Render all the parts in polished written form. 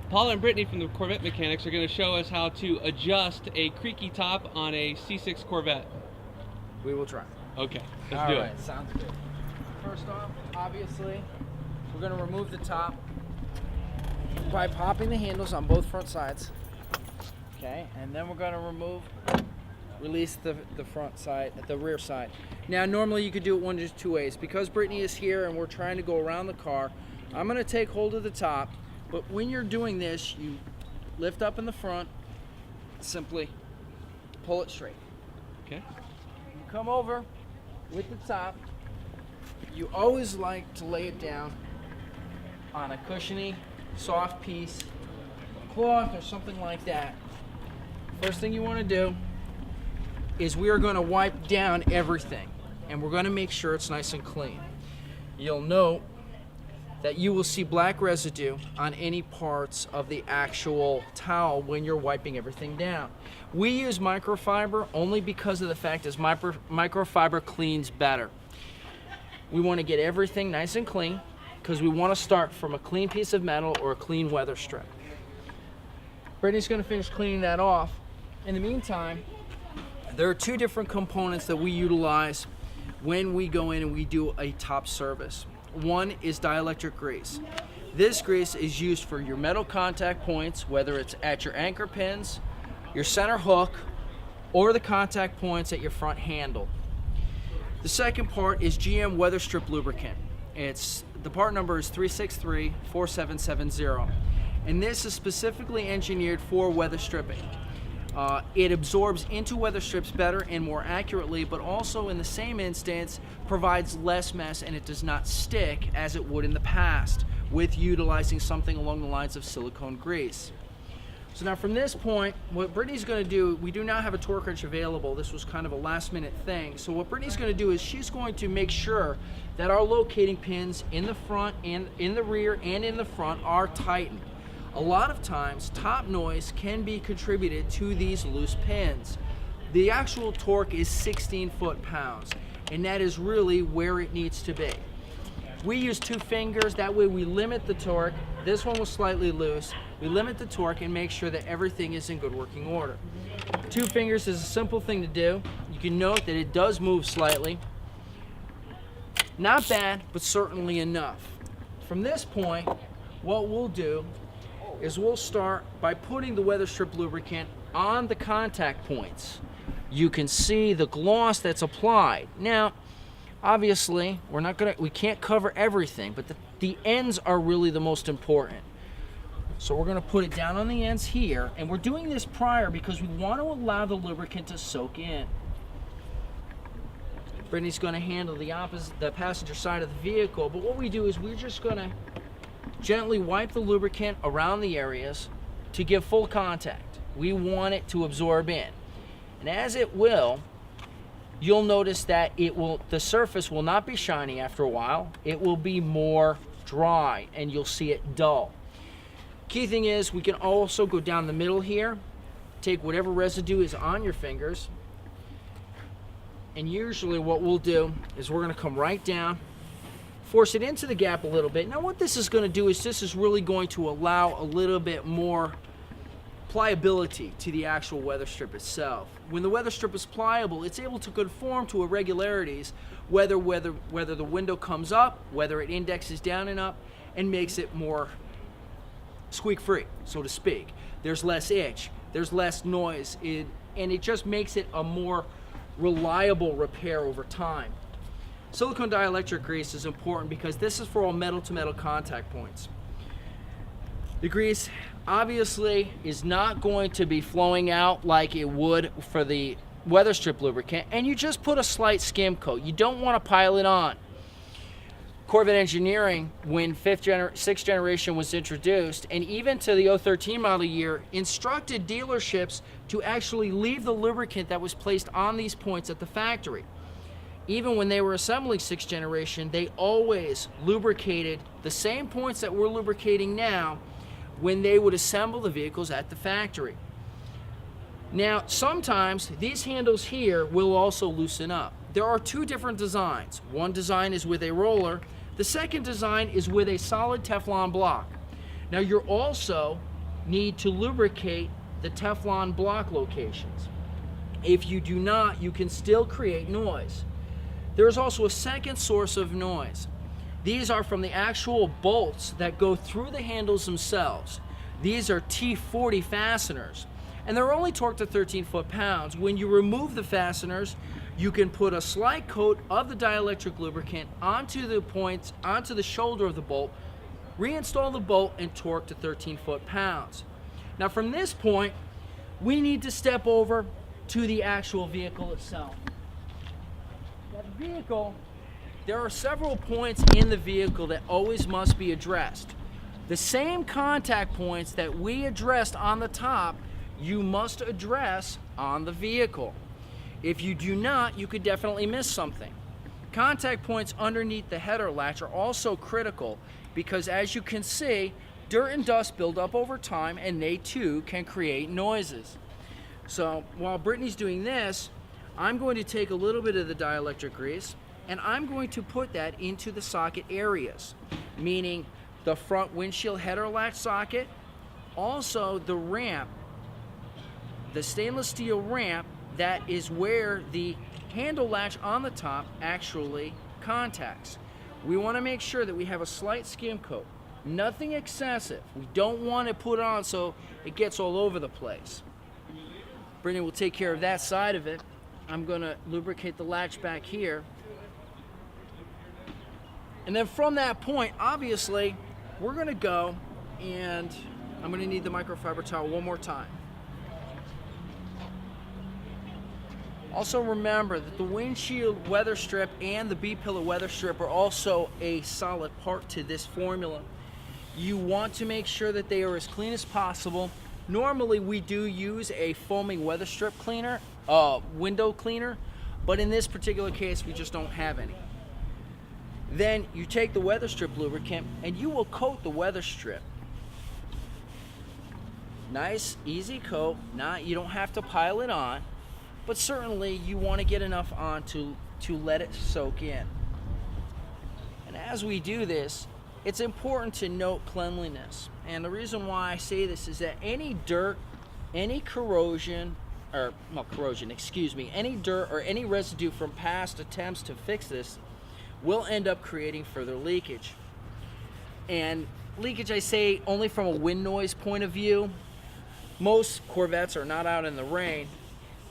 Paul and Brittany from the Corvette Mechanics are going to show us how to adjust a creaky top on a C6 Corvette. We will try. Okay, let's do it. All right, sounds good. First off, obviously, we're going to remove the top by popping the handles on both front sides. Okay, and then we're going to release the front side, the rear side. Now, normally you could do it one of two ways. Because Brittany is here and we're trying to go around the car, I'm going to take hold of the top. But when you're doing this, you lift up in the front, simply pull it straight. Okay. You come over with the top. You always like to lay it down on a cushiony, soft piece, cloth or something like that. First thing you want to do is we are going to wipe down everything, and we're going to make sure it's nice and clean. You'll note that you will see black residue on any parts of the actual towel when you're wiping everything down. We use microfiber only because of the fact that microfiber cleans better. We want to get everything nice and clean because we want to start from a clean piece of metal or a clean weather strip. Brittany's going to finish cleaning that off. In the meantime, there are two different components that we utilize when we go in and we do a top service. One is dielectric grease. This grease is used for your metal contact points, whether it's at your anchor pins, your center hook, or the contact points at your front handle. The second part is GM weather strip lubricant. The part number is 3634770, and this is specifically engineered for weather stripping. It absorbs into weather strips better and more accurately, but also in the same instance provides less mess, and it does not stick as it would in the past with utilizing something along the lines of silicone grease. So now from this point, what Brittany's going to do, we do not have a torque wrench available. This was kind of a last minute thing. So what Brittany's going to do is she's going to make sure that our locating pins in the front and in the rear and in the front are tightened. A lot of times, top noise can be contributed to these loose pins. The actual torque is 16 foot-pounds, and that is really where it needs to be. We use 2 fingers, that way we limit the torque. This one was slightly loose. We limit the torque and make sure that everything is in good working order. 2 fingers is a simple thing to do. You can note that it does move slightly. Not bad, but certainly enough. From this point, what we'll do is we'll start by putting the weather strip lubricant on the contact points. You can see the gloss that's applied. Now, obviously, we can't cover everything, but the ends are really the most important. So we're gonna put it down on the ends here, and we're doing this prior because we want to allow the lubricant to soak in. Brittany's gonna handle the passenger side of the vehicle, but what we do is we're just gonna gently wipe the lubricant around the areas to give full contact. We want it to absorb in. And as it will, you'll notice that the surface will not be shiny after a while. It will be more dry and you'll see it dull. Key thing is we can also go down the middle here, take whatever residue is on your fingers, and usually what we'll do is we're gonna come right down, force it into the gap a little bit. Now what this is going to do is this is really going to allow a little bit more pliability to the actual weather strip itself. When the weather strip is pliable, it's able to conform to irregularities, whether the window comes up, whether it indexes down and up, and makes it more squeak free, so to speak. There's less itch, there's less noise, and it just makes it a more reliable repair over time. Silicone dielectric grease is important because this is for all metal-to-metal contact points. The grease obviously is not going to be flowing out like it would for the weather strip lubricant, and you just put a slight skim coat. You don't want to pile it on. Corvette engineering, when 6th generation was introduced, and even to the 013 model year, instructed dealerships to actually leave the lubricant that was placed on these points at the factory. Even when they were assembling 6th generation, they always lubricated the same points that we're lubricating now when they would assemble the vehicles at the factory. Now, sometimes these handles here will also loosen up. There are 2 different designs. One design is with a roller. The second design is with a solid Teflon block. Now, you're also need to lubricate the Teflon block locations. If you do not, you can still create noise. There is also a second source of noise. These are from the actual bolts that go through the handles themselves. These are T40 fasteners, and they're only torqued to 13 foot-pounds. When you remove the fasteners, you can put a slight coat of the dielectric lubricant onto the shoulder of the bolt, reinstall the bolt, and torque to 13 foot-pounds. Now from this point, we need to step over to the actual vehicle itself. That vehicle, there are several points in the vehicle that always must be addressed. The same contact points that we addressed on the top, you must address on the vehicle. If you do not, you could definitely miss something. Contact points underneath the header latch are also critical because, as you can see, dirt and dust build up over time and they too can create noises. So while Brittany's doing this, I'm going to take a little bit of the dielectric grease and I'm going to put that into the socket areas, meaning the front windshield header latch socket, also the ramp, the stainless steel ramp that is where the handle latch on the top actually contacts. We want to make sure that we have a slight skim coat, nothing excessive. We don't want to put it on so it gets all over the place. Brittany will take care of that side of it. I'm going to lubricate the latch back here. And then from that point, obviously, we're going to go and I'm going to need the microfiber towel one more time. Also remember that the windshield weather strip and the B-pillar weather strip are also a solid part to this formula. You want to make sure that they are as clean as possible. Normally we do use a foaming weather strip cleaner, window cleaner, but in this particular case we just don't have any. Then you take the weather strip lubricant and you will coat the weather strip. Nice, easy coat. You don't have to pile it on, but certainly you want to get enough on to let it soak in. And as we do this, it's important to note cleanliness. And the reason why I say this is that any dirt, any corrosion, any dirt or any residue from past attempts to fix this will end up creating further leakage. And leakage, I say, only from a wind noise point of view. Most Corvettes are not out in the rain,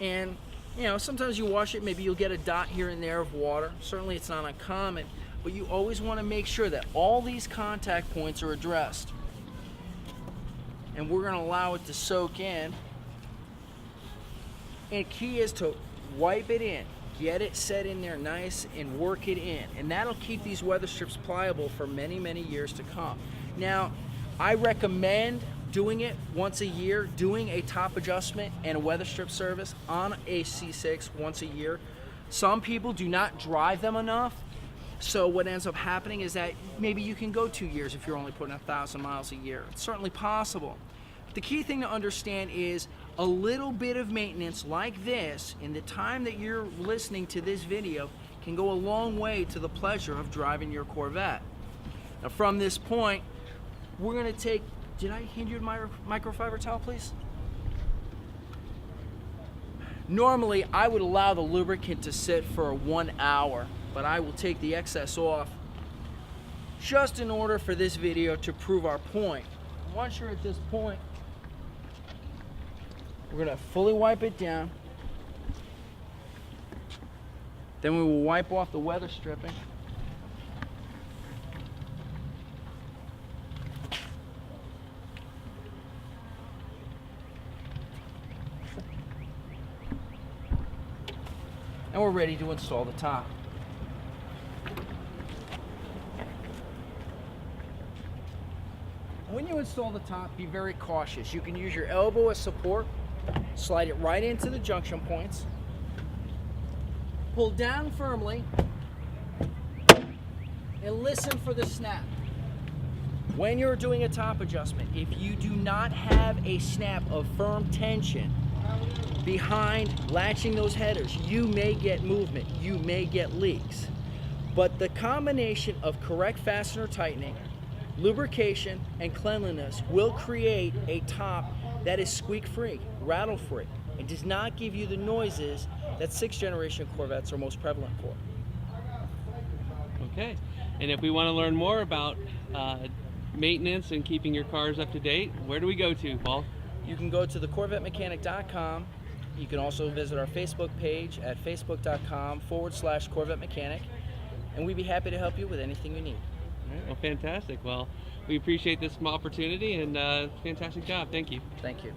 and you know, sometimes you wash it, maybe you'll get a dot here and there of water. Certainly it's not uncommon, but you always want to make sure that all these contact points are addressed. And we're going to allow it to soak in. And key is to wipe it in, get it set in there nice and work it in. And that'll keep these weather strips pliable for many, many years to come. Now, I recommend doing it once a year, doing a top adjustment and a weather strip service on a C6 once a year. Some people do not drive them enough, so what ends up happening is that maybe you can go 2 years if you're only putting 1,000 miles a year. It's certainly possible. The key thing to understand is a little bit of maintenance like this in the time that you're listening to this video can go a long way to the pleasure of driving your Corvette. Now from this point, we're going to take, did I hand you my microfiber towel, please? Normally, I would allow the lubricant to sit for 1 hour, but I will take the excess off just in order for this video to prove our point. Once you're at this point, we're going to fully wipe it down. Then we will wipe off the weather stripping. And we're ready to install the top. When you install the top, be very cautious. You can use your elbow as support, slide it right into the junction points, pull down firmly, and listen for the snap. When you're doing a top adjustment, if you do not have a snap of firm tension behind latching those headers, you may get movement, you may get leaks. But the combination of correct fastener tightening, lubrication and cleanliness will create a top that is squeak-free, rattle-free. It does not give you the noises that 6th generation Corvettes are most prevalent for. Okay, and if we want to learn more about maintenance and keeping your cars up to date, where do we go to, Paul? You can go to thecorvettemechanic.com. You can also visit our Facebook page at facebook.com/Corvette Mechanic, and we'd be happy to help you with anything you need. All right, well, fantastic. Well, we appreciate this opportunity, and fantastic job. Thank you. Thank you.